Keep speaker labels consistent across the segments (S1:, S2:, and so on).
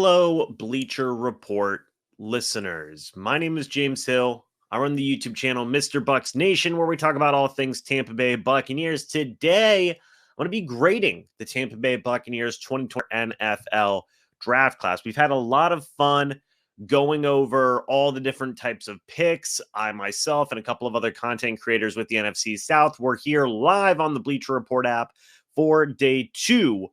S1: Hello, Bleacher Report listeners. My name is James Hill. I run the YouTube channel MrBucsNation, where we talk about all things Tampa Bay Buccaneers. Today, I'm going to be grading the Tampa Bay Buccaneers 2020 NFL draft class. We've had a lot of fun going over all the different types of picks. I myself and a couple of other content creators with the NFC South were here live on the Bleacher Report app for day 2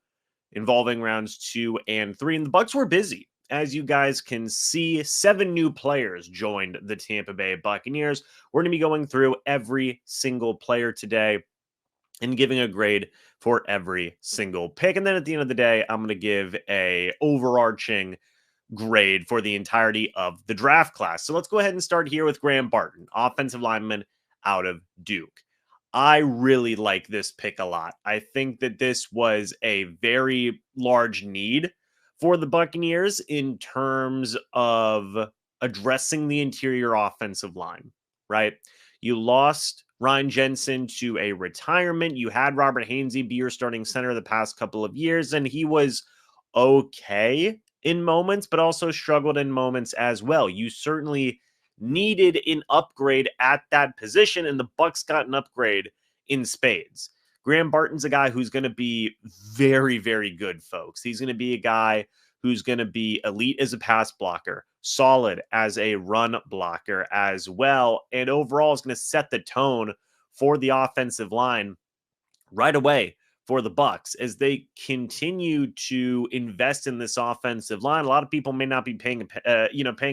S1: involving rounds 2 and 3. And the Bucs were busy. As you guys can see, 7 new players joined the Tampa Bay Buccaneers. We're going to be going through every single player today and giving a grade for every single pick. And then at the end of the day, I'm going to give a overarching grade for the entirety of the draft class. So let's go ahead and start here with Graham Barton, offensive lineman out of Duke. I really like this pick a lot. I think that this was a very large need for the Buccaneers in terms of addressing the interior offensive line, right? You lost Ryan Jensen to a retirement. You had Robert Hainsey be your starting center the past couple of years, and he was okay in moments, but also struggled in moments as well. You certainly needed an upgrade at that position, and the Bucs got an upgrade in spades. Graham Barton's a guy who's going to be very, very good, folks. He's going to be a guy who's going to be elite as a pass blocker, solid as a run blocker as well, and overall is going to set the tone for the offensive line right away for the Bucs as they continue to invest in this offensive line. A lot of people may not be paying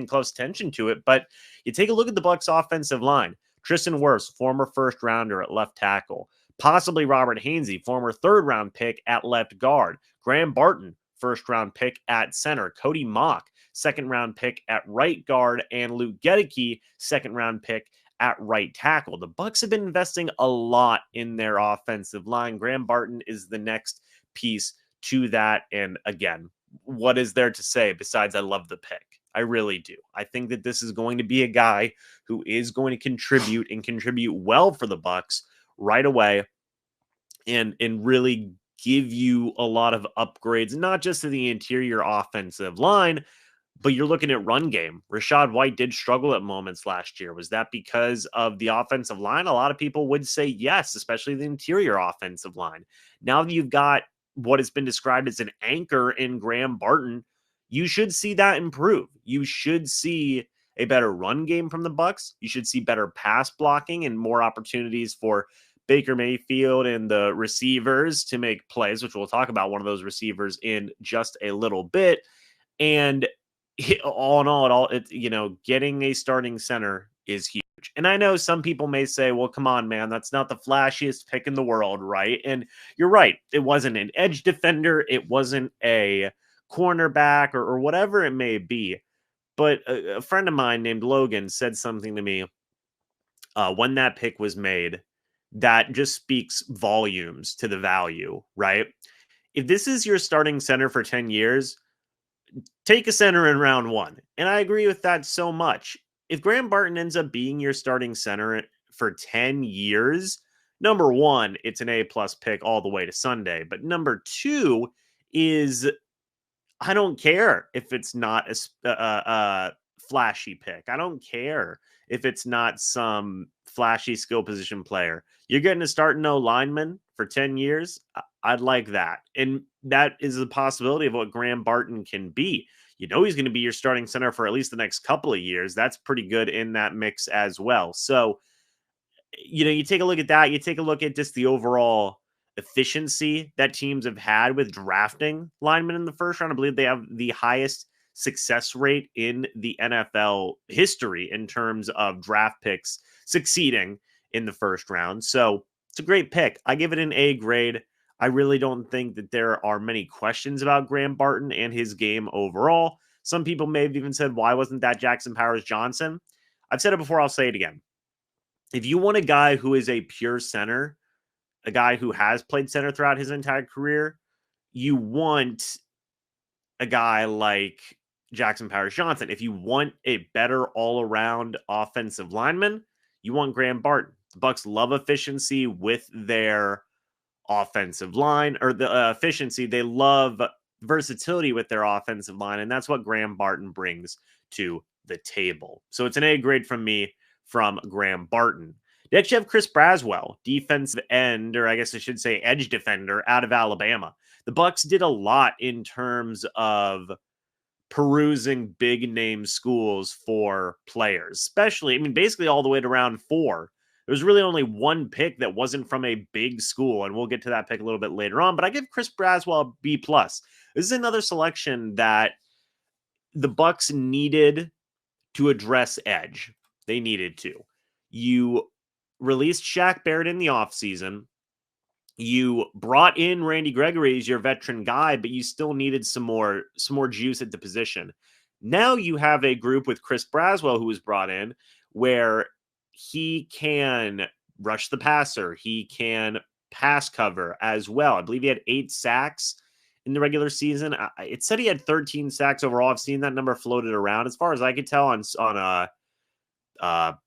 S1: close attention to it, but you take a look at the Bucs offensive line. Tristan Wirfs, former first rounder at left tackle. Possibly Robert Hainsey, former third round pick at left guard. Graham Barton, first round pick at center. Cody Mock, second round pick at right guard. And Luke Gedeke, second round pick at right tackle. The Bucs have been investing a lot in their offensive line. Graham Barton is the next piece to that. And again, what is there to say besides I love the pick? I really do. I think that this is going to be a guy who is going to contribute and contribute well for the Bucs right away and really give you a lot of upgrades, not just to the interior offensive line, but you're looking at run game. Rachaad White did struggle at moments last year. Was that because of the offensive line? A lot of people would say yes, especially the interior offensive line. Now that you've got what has been described as an anchor in Graham Barton, you should see that improve. You should see a better run game from the Bucs. You should see better pass blocking and more opportunities for Baker Mayfield and the receivers to make plays, which we'll talk about one of those receivers in just a little bit. And all in all, getting a starting center is huge. And I know some people may say, well, come on, man, that's not the flashiest pick in the world, right? And you're right. It wasn't an edge defender. It wasn't a cornerback or whatever it may be. But a friend of mine named Logan said something to me when that pick was made that just speaks volumes to the value, right? If this is your starting center for 10 years, take a center in round 1. And I agree with that so much. If Graham Barton ends up being your starting center for 10 years, number 1, it's an A-plus pick all the way to Sunday. But number 2 is I don't care if it's not a flashy pick. I don't care if it's not some flashy skill position player. You're getting to start no lineman for 10 years. I'd like that. And that is a possibility of what Graham Barton can be. You know he's going to be your starting center for at least the next couple of years. That's pretty good in that mix as well. So, you take a look at that. You take a look at just the overall efficiency that teams have had with drafting linemen in the first round. I believe they have the highest success rate in the NFL history in terms of draft picks succeeding in the first round. So it's a great pick. I give it an A grade. I really don't think that there are many questions about Graham Barton and his game overall. Some people may have even said, why wasn't that Jackson Powers Johnson? I've said it before. I'll say it again. If you want a guy who is a pure center, a guy who has played center throughout his entire career, you want a guy like Jackson Powers Johnson. If you want a better all-around offensive lineman, you want Graham Barton. The Bucs love efficiency with their offensive line, or the efficiency. They love versatility with their offensive line, and that's what Graham Barton brings to the table. So it's an A grade from me from Graham Barton. Next, you have Chris Braswell, defensive end, or I guess I should say edge defender out of Alabama. The Bucs did a lot in terms of perusing big name schools for players, especially, I mean, basically all the way to round 4. There was really only one pick that wasn't from a big school, and we'll get to that pick a little bit later on, but I give Chris Braswell a B+. This is another selection that the Bucs needed to address edge. They needed to. You released Shaq Barrett in the offseason. You brought in Randy Gregory as your veteran guy, but you still needed some more juice at the position. Now you have a group with Chris Braswell, who was brought in, where he can rush the passer. He can pass cover as well. I believe he had 8 sacks in the regular season. It said he had 13 sacks overall. I've seen that number floated around. As far as I could tell on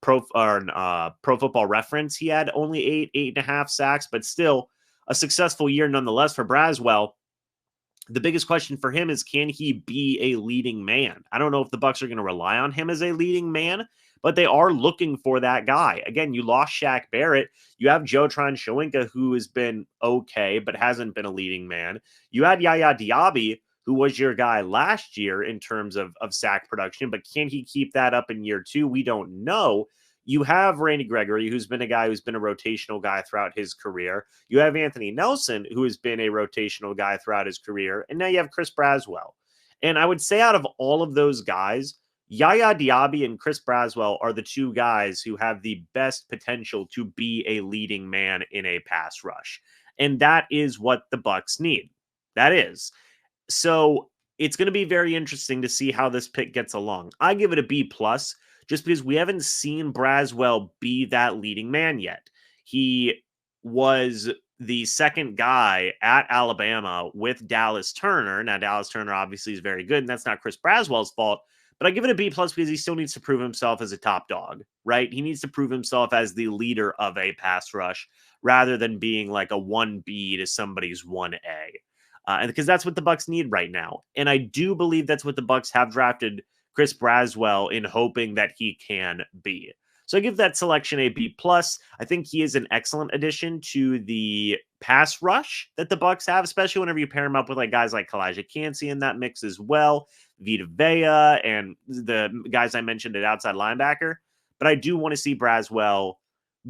S1: Pro Football Reference, he had only 8.5 sacks, but still a successful year nonetheless for Braswell. The biggest question for him is, can he be a leading man? I don't know if the Bucs are going to rely on him as a leading man, but they are looking for that guy. Again, you lost Shaq Barrett. You have Joe Tryon-Shoyinka, who has been okay, but hasn't been a leading man. You had Yaya Diaby, who was your guy last year in terms of sack production, but can he keep that up in year 2? We don't know. You have Randy Gregory, who's been a guy who's been a rotational guy throughout his career. You have Anthony Nelson, who has been a rotational guy throughout his career. And now you have Chris Braswell. And I would say out of all of those guys, Yaya Diaby and Chris Braswell are the 2 guys who have the best potential to be a leading man in a pass rush. And that is what the Bucs need. That is. So it's going to be very interesting to see how this pick gets along. I give it a B+, just because we haven't seen Braswell be that leading man yet. He was the second guy at Alabama with Dallas Turner. Now, Dallas Turner obviously is very good, and that's not Chris Braswell's fault, but I give it a B+ because he still needs to prove himself as a top dog, right? He needs to prove himself as the leader of a pass rush rather than being like a 1B to somebody's 1A. And because that's what the Bucs need right now. And I do believe that's what the Bucs have drafted Chris Braswell in, hoping that he can be. So I give that selection a B+. I think he is an excellent addition to the pass rush that the Bucs have, especially whenever you pair him up with like guys like Kalijah Kancey in that mix as well, Vita Vea, and the guys I mentioned at outside linebacker. But I do want to see Braswell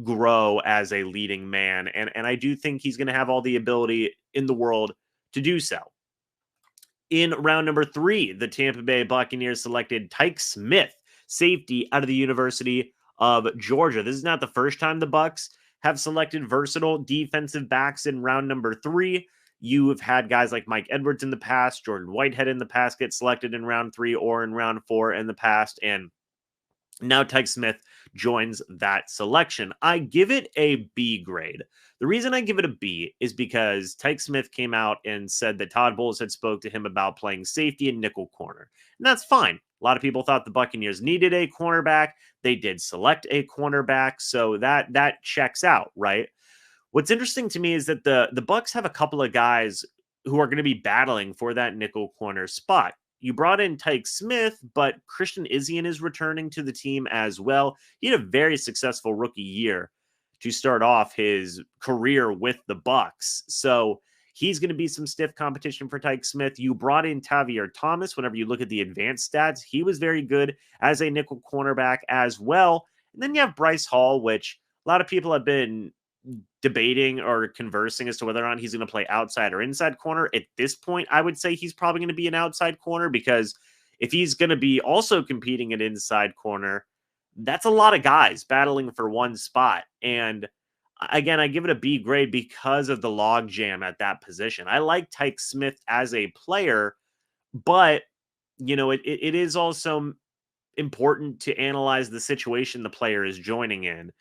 S1: grow as a leading man, and I do think he's going to have all the ability in the world to do so. In round number 3, the Tampa Bay Buccaneers selected Tyke Smith, safety out of the University of Georgia. This is not the first time the Bucs have selected versatile defensive backs in round number 3. You have had guys like Mike Edwards in the past, Jordan Whitehead in the past get selected in round 3 or in round 4 in the past, and now Tyke Smith joins that selection. I give it a B grade. The reason I give it a B is because Tyke Smith came out and said that Todd Bowles had spoke to him about playing safety and nickel corner. And that's fine. A lot of people thought the Buccaneers needed a cornerback. They did select a cornerback, so that checks out, right? What's interesting to me is that the Bucs have a couple of guys who are going to be battling for that nickel corner spot. You brought in Tyke Smith, but Christian Izien is returning to the team as well. He had a very successful rookie year to start off his career with the Bucs. So he's going to be some stiff competition for Tyke Smith. You brought in Tavier Thomas. Whenever you look at the advanced stats, he was very good as a nickel cornerback as well. And then you have Bryce Hall, which a lot of people have been debating or conversing as to whether or not he's going to play outside or inside corner. At this point, I would say he's probably going to be an outside corner, because if he's going to be also competing at inside corner, that's a lot of guys battling for one spot. And again, I give it a B grade because of the log jam at that position. I like Tyke Smith as a player, but you know, it is also important to analyze the situation the player is joining in.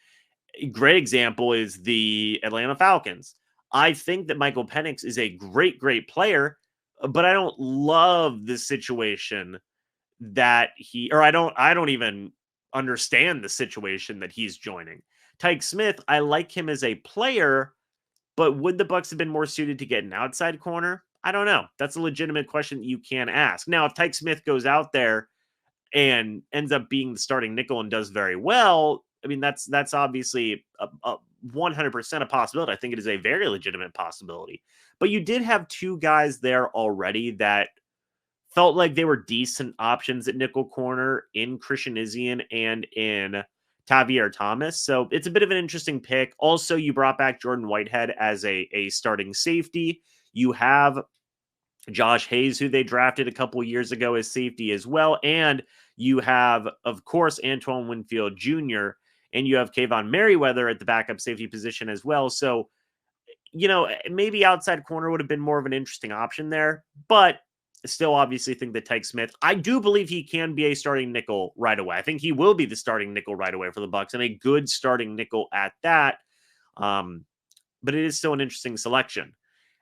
S1: A great example is the Atlanta Falcons. I think that Michael Penix is a great player, but I don't love the situation that I don't even understand the situation that he's joining. Tyke Smith, I like him as a player, but would the Bucs have been more suited to get an outside corner? I don't know. That's a legitimate question that you can ask. Now, if Tyke Smith goes out there and ends up being the starting nickel and does very well, I mean, that's obviously a 100% a possibility. I think it is a very legitimate possibility. But you did have two guys there already that felt like they were decent options at nickel corner in Christian Izien and in Tavier Thomas. So it's a bit of an interesting pick. Also, you brought back Jordan Whitehead as a starting safety. You have Josh Hayes, who they drafted a couple years ago as safety as well. And you have, of course, Antoine Winfield Jr., and you have Kayvon Merriweather at the backup safety position as well. So, maybe outside corner would have been more of an interesting option there, but still obviously think that Tyke Smith, I do believe he can be a starting nickel right away. I think he will be the starting nickel right away for the Bucs, and a good starting nickel at that. But it is still an interesting selection.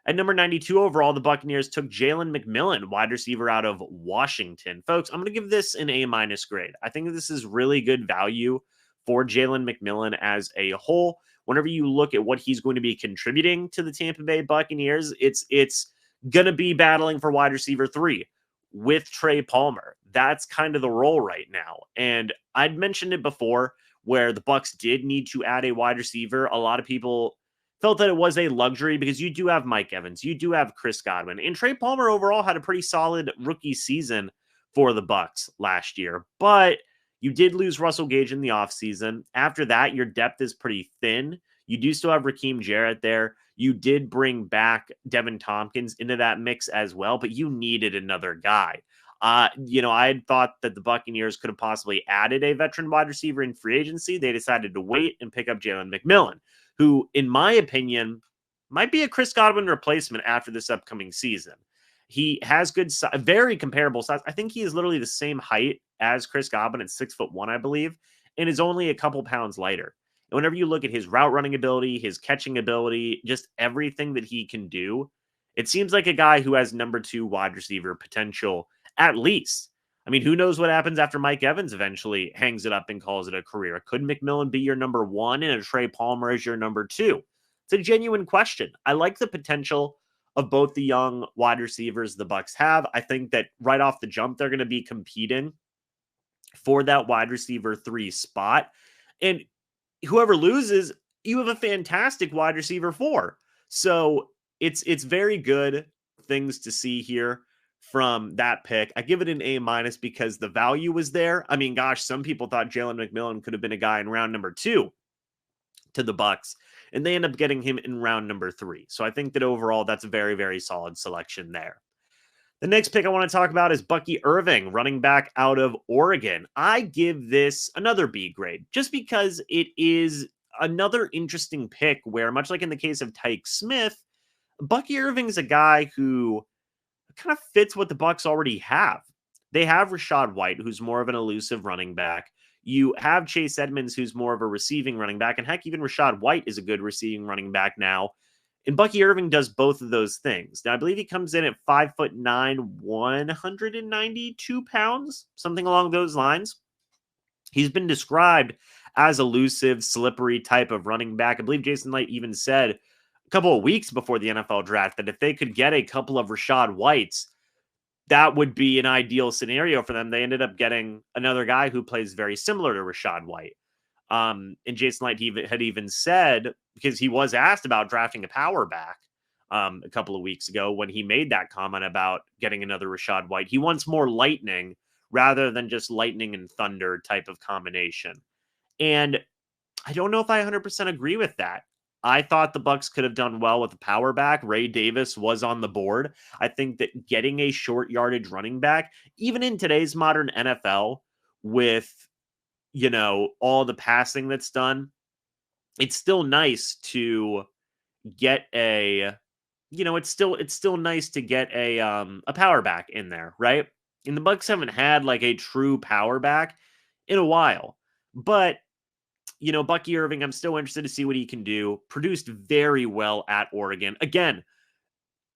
S1: At number 92 overall, the Buccaneers took Jalen McMillan, wide receiver out of Washington. Folks, I'm going to give this an A- grade. I think this is really good value for Jalen McMillan as a whole. Whenever you look at what he's going to be contributing to the Tampa Bay Buccaneers, it's going to be battling for wide receiver 3 with Trey Palmer. That's kind of the role right now. And I'd mentioned it before where the Bucs did need to add a wide receiver. A lot of people felt that it was a luxury because you do have Mike Evans, you do have Chris Godwin, and Trey Palmer overall had a pretty solid rookie season for the Bucs last year. But you did lose Russell Gage in the offseason. After that, your depth is pretty thin. You do still have Raheem Jarrett there. You did bring back Devin Tompkins into that mix as well, but you needed another guy. I had thought that the Buccaneers could have possibly added a veteran wide receiver in free agency. They decided to wait and pick up Jalen McMillan, who, in my opinion, might be a Chris Godwin replacement after this upcoming season. He has good, very comparable size. I think he is literally the same height as Chris Godwin at 6'1", I believe, and is only a couple pounds lighter. And whenever you look at his route running ability, his catching ability, just everything that he can do, it seems like a guy who has number 2 wide receiver potential at least. I mean, who knows what happens after Mike Evans eventually hangs it up and calls it a career? Could McMillan be your number 1 and a Trey Palmer as your number 2? It's a genuine question. I like the potential of both the young wide receivers the Bucs have. I think that right off the jump, they're going to be competing for that wide receiver 3 spot. And whoever loses, you have a fantastic wide receiver 4. So it's very good things to see here from that pick. I give it an A- because the value was there. I mean, gosh, some people thought Jalen McMillan could have been a guy in round number 2 to the Bucs, and they end up getting him in round number 3. So I think that overall, that's a very, very solid selection there. The next pick I want to talk about is Bucky Irving, running back out of Oregon. I give this another B grade just because it is another interesting pick where, much like in the case of Tyke Smith, Bucky Irving's a guy who kind of fits what the Bucs already have. They have Rachaad White, who's more of an elusive running back. You have Chase Edmonds, who's more of a receiving running back. And heck, even Rachaad White is a good receiving running back now. And Bucky Irving does both of those things. Now, I believe he comes in at 5'9", 192 pounds, something along those lines. He's been described as elusive, slippery type of running back. I believe Jason Light even said a couple of weeks before the NFL draft that if they could get a couple of Rachaad Whites, that would be an ideal scenario for them. They ended up getting another guy who plays very similar to Rachaad White. And Jason Light had even said, because he was asked about drafting a power back a couple of weeks ago when he made that comment about getting another Rachaad White, he wants more lightning rather than just lightning and thunder type of combination. And I don't know if I 100% agree with that. I thought the Bucs could have done well with a power back. Ray Davis was on the board. I think that getting a short yardage running back, even in today's modern NFL with, all the passing that's done, it's still nice to get it's still nice to get a power back in there, right? And the Bucs haven't had like a true power back in a while. But Bucky Irving, I'm still interested to see what he can do. Produced very well at Oregon. Again,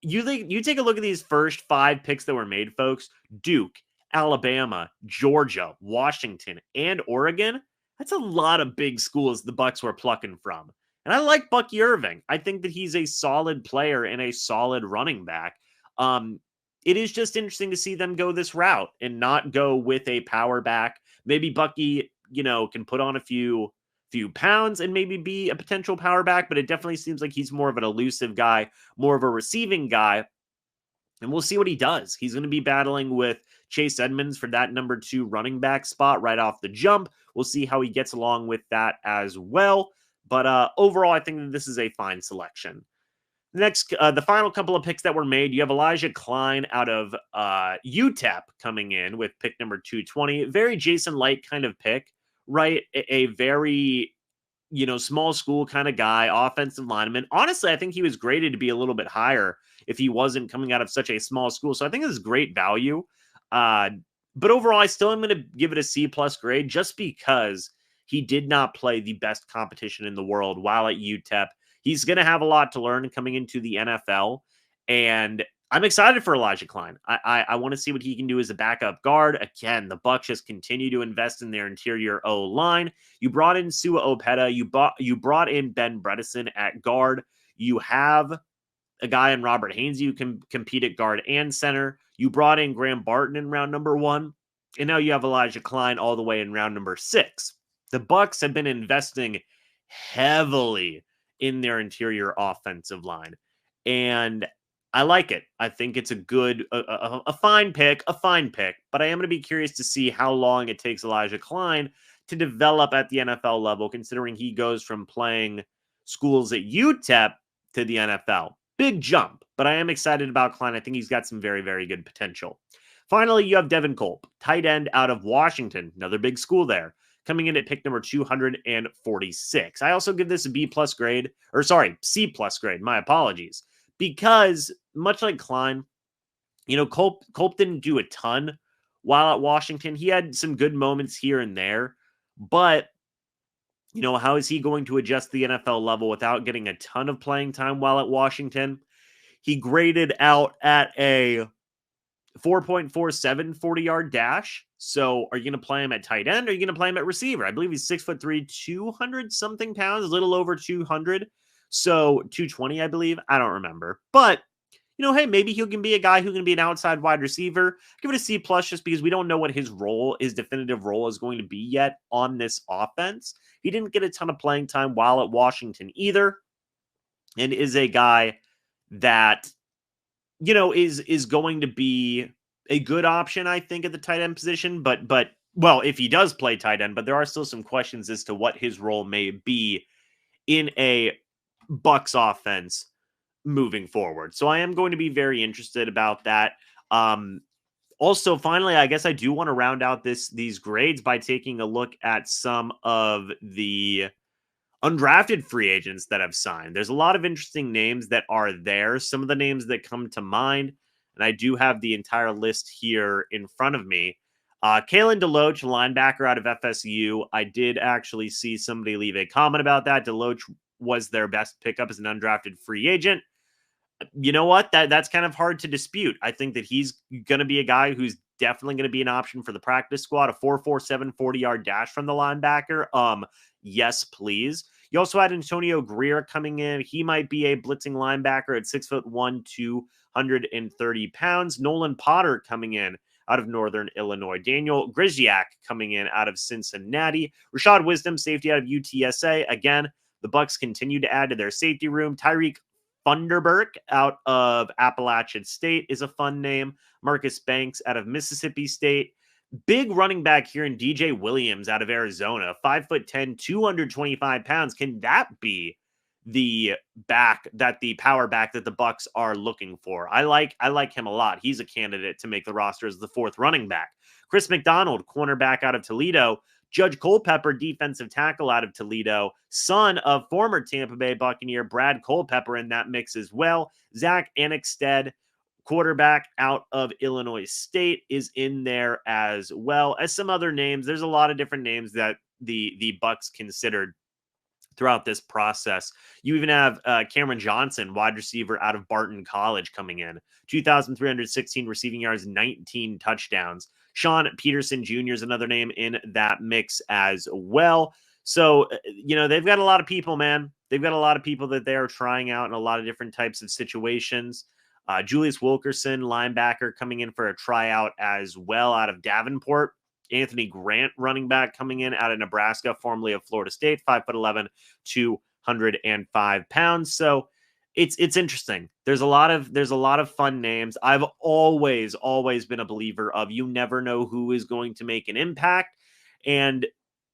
S1: you take a look at these first 5 picks that were made, folks. Duke, Alabama, Georgia, Washington, and Oregon. That's a lot of big schools the Bucs were plucking from. And I like Bucky Irving. I think that he's a solid player and a solid running back. It is just interesting to see them go this route and not go with a power back. Maybe Bucky, can put on a few pounds and maybe be a potential power back, but it definitely seems like he's more of an elusive guy, more of a receiving guy. And we'll see what he does. He's going to be battling with Chase Edmonds for that number 2 running back spot right off the jump. We'll see how he gets along with that as well. But overall, I think that this is a fine selection. Next, the final couple of picks that were made, you have Elijah Klein out of UTEP coming in with pick number 220. Very Jason Light kind of pick, right? A very, small school kind of guy, offensive lineman. Honestly, I think he was graded to be a little bit higher if he wasn't coming out of such a small school. So I think this is great value. But overall, I still am going to give it a C+ grade just because he did not play the best competition in the world while at UTEP. He's going to have a lot to learn coming into the NFL, and I'm excited for Elijah Klein. I want to see what he can do as a backup guard. Again, the Bucs just continue to invest in their interior O-line. You brought in Sua Opeta. You brought in Ben Bredesen at guard. You have a guy in Robert Hainsey who can compete at guard and center. You brought in Graham Barton in round number 1, and now you have Elijah Klein all the way in round number 6. The Bucs have been investing heavily in their interior offensive line, and I like it. I think it's a good, a fine pick, but I am going to be curious to see how long it takes Elijah Klein to develop at the NFL level, considering he goes from playing schools at UTEP to the NFL. Big jump, but I am excited about Klein. I think he's got some very, very good potential. Finally, you have Devin Culp, tight end out of Washington, another big school there, coming in at pick number 246. I also give this a B+ grade, C+ grade, my apologies, because much like Klein, Culp didn't do a ton while at Washington. He had some good moments here and there, but how is he going to adjust the NFL level without getting a ton of playing time while at Washington? He graded out at a 4.47 40-yard dash. So are you going to play him at tight end or are you going to play him at receiver? I believe he's 6'3", 200 something pounds, a little over 200. So 220, I believe. I don't remember. But, hey, maybe he can be a guy who can be an outside wide receiver. Give it a C+ just because we don't know what his definitive role is going to be yet on this offense. He didn't get a ton of playing time while at Washington either, and is a guy that, is going to be a good option, I think, at the tight end position. But if he does play tight end, but there are still some questions as to what his role may be in a Bucs offense moving forward. So I am going to be very interested about that. Also, finally, I guess I do want to round out these grades by taking a look at some of the undrafted free agents that have signed. There's a lot of interesting names that are there. Some of the names that come to mind, and I do have the entire list here in front of me. Kalen DeLoach, linebacker out of FSU. I did actually see somebody leave a comment about that. DeLoach was their best pickup as an undrafted free agent. You know what? That's kind of hard to dispute. I think that he's going to be a guy who's definitely going to be an option for the practice squad. A 4.47 40-yard dash from the linebacker. Yes, please. You also had Antonio Greer coming in. He might be a blitzing linebacker at 6'1", 230 pounds. Nolan Potter coming in out of Northern Illinois. Daniel Griziak coming in out of Cincinnati. Rashad Wisdom, safety out of UTSA. Again, the Bucs continue to add to their safety room. Tyreek Funderburk out of Appalachian State is a fun name. Marcus Banks out of Mississippi State. Big running back here in DJ Williams out of Arizona. 5'10", 225 pounds. Can that be the power back that the Bucs are looking for? I like him a lot. He's a candidate to make the roster as the 4th running back. Chris McDonald, cornerback out of Toledo. Judge Culpepper, defensive tackle out of Toledo, son of former Tampa Bay Buccaneer Brad Culpepper in that mix as well. Zach Annexstead, quarterback out of Illinois State, is in there as well as some other names. There's a lot of different names that the Bucs considered throughout this process. You even have Cameron Johnson, wide receiver out of Barton College, coming in. 2,316 receiving yards, 19 touchdowns. Sean Peterson Jr. is another name in that mix as well. So, they've got a lot of people, man. They've got a lot of people that they are trying out in a lot of different types of situations. Julius Wilkerson, linebacker, coming in for a tryout as well out of Davenport. Anthony Grant, running back, coming in out of Nebraska, formerly of Florida State, 5'11", 205 pounds. So it's interesting. There's a lot of fun names. I've always been a believer of you never know who is going to make an impact. And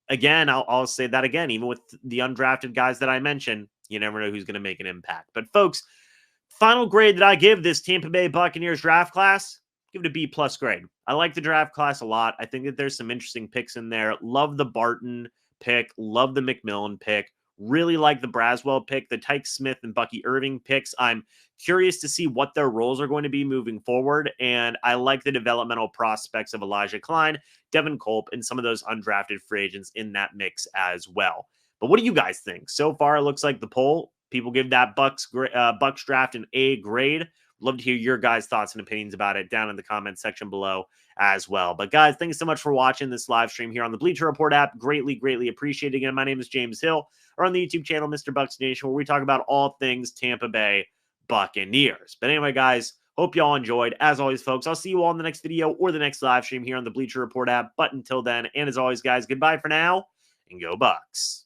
S1: again, I'll say that again, even with the undrafted guys that I mentioned, you never know who's going to make an impact. But folks, final grade that I give this Tampa Bay Buccaneers draft class, give it a B+ grade. I like the draft class a lot. I think that there's some interesting picks in there. Love the Barton pick. Love the McMillan pick. Really like the Braswell pick, the Tyke Smith and Bucky Irving picks. I'm curious to see what their roles are going to be moving forward. And I like the developmental prospects of Elijah Klein, Devin Culp, and some of those undrafted free agents in that mix as well. But what do you guys think? So far, it looks like the poll, people give that Bucs draft an A grade. Love to hear your guys' thoughts and opinions about it down in the comment section below as well. But guys, thanks so much for watching this live stream here on the Bleacher Report app. Greatly appreciate it. Again, my name is James Hill, or on the YouTube channel, MrBucsNation, where we talk about all things Tampa Bay Buccaneers. But anyway, guys, hope y'all enjoyed. As always, folks, I'll see you all in the next video or the next live stream here on the Bleacher Report app. But until then, and as always, guys, goodbye for now, and go Bucs.